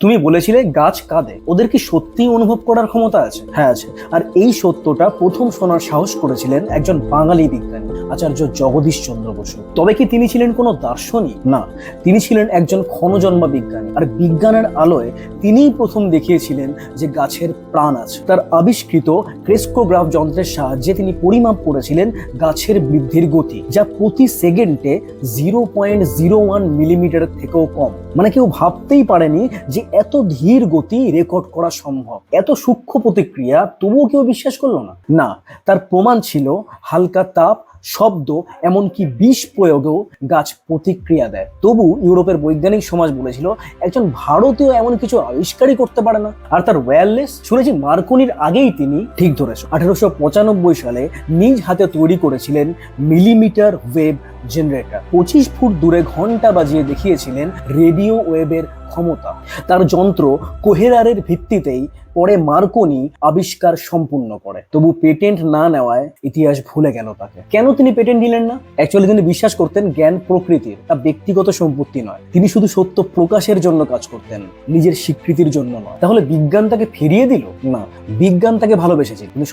তুমি বলেছিলে গাছ কাঁদে, ওদের কি সত্যিই অনুভব করার ক্ষমতা আছে? হ্যাঁ আছে। আর এই সত্যটা প্রথম শোনার সাহস করেছিলেন একজন বাঙালি বিজ্ঞানী, আচার্য জগদীশ চন্দ্র বসু। তবে কি তিনি ছিলেন কোনো দার্শনিক? না, তিনি ছিলেন একজন ক্ষণজন্মা বিজ্ঞানী। আর বিজ্ঞানের আলোয় তিনিই প্রথম দেখিয়েছিলেন যে গাছের প্রাণ আছে। তার আবিষ্কৃত ক্রেস্কোগ্রাফ যন্ত্রের সাহায্যে তিনি পরিমাপ করেছিলেন গাছের বৃদ্ধির গতি, যা প্রতি সেকেন্ডে 0.01 মিলিমিটারের থেকেও কম। মানে কেউ ভাবতেই পারেনি যে এত ধীর গতি রেকর্ড করা সম্ভব। এত সূক্ষ্ম প্রতিক্রিয়া, তবুও কেউ বিশ্বাস করলো না। না, তার প্রমাণ ছিল হালকা তাপ, শব্দ, এমনকি বিষ প্রয়োগেও গাছ প্রতিক্রিয়া দেয়। তবু ইউরোপের বৈজ্ঞানিক সমাজ বলেছিল একজন ভারতীয় এমন কিছু আবিষ্কারই করতে পারে না। আর তার ওয়্যারলেস, শুনেছি মার্কনির আগেই তিনি ঠিক ধরেছে। 1895 সালে নিজ হাতে তৈরি করেছিলেন মিলিমিটার ওয়েভ জেনারেটর। 25 ফুট দূরে ঘন্টা বাজিয়ে দেখিয়েছিলেন রেডিও ওয়েভের ক্ষমতা। তার যন্ত্র কোহেরারের ভিত্তিতেই পরে মার্কনি আবিষ্কার সম্পূর্ণ করে। তবু পেটেন্ট না নেওয়ায় ইতিহাস ভুলে গেল তাকে। কেন তিনি পেটেন্ট দিলেন না? অ্যাকচুয়ালি তিনি বিশ্বাস করতেন জ্ঞান প্রকৃতির, তা ব্যক্তিগত সম্পত্তি নয়। তিনি শুধু সত্য প্রকাশের জন্য কাজ করতেন, নিজের স্বীকৃতির জন্য নয়। তাহলে বিজ্ঞান তাকে ফিরিয়ে দিল? না, বিজ্ঞান তাকে ভালোবেসেছে। কিন্তু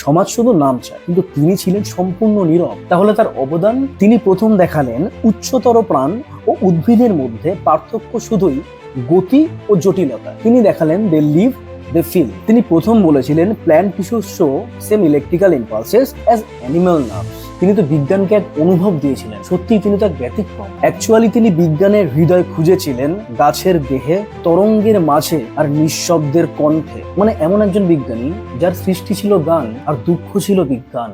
সমাজ শুধু নাম চায়, কিন্তু তিনি ছিলেন সম্পূর্ণ নীরব। তাহলে তার অবদান, তিনি প্রথম দেখালেন উচ্চতর প্রাণ ও উদ্ভিদের মধ্যে পার্থক্য শুধুই গতি ও জটিলতা। তিনি দেখালেন দে লিভ, দে ফিল। তিনি প্রথম বলেছিলেন plant tissue show same electrical impulses as animal nerves. তিনি তো বিজ্ঞানকে এক অনুভব দিয়েছিলেন। সত্যি তিনি তো এক ব্যতিক্রম। অ্যাকচুয়ালি তিনি বিজ্ঞানের হৃদয় খুঁজেছিলেন গাছের দেহে, তরঙ্গের মাঝে আর নিঃশব্দের কণ্ঠে। মানে এমন একজন বিজ্ঞানী যার সৃষ্টি ছিল গান আর দুঃখ ছিল বিজ্ঞান।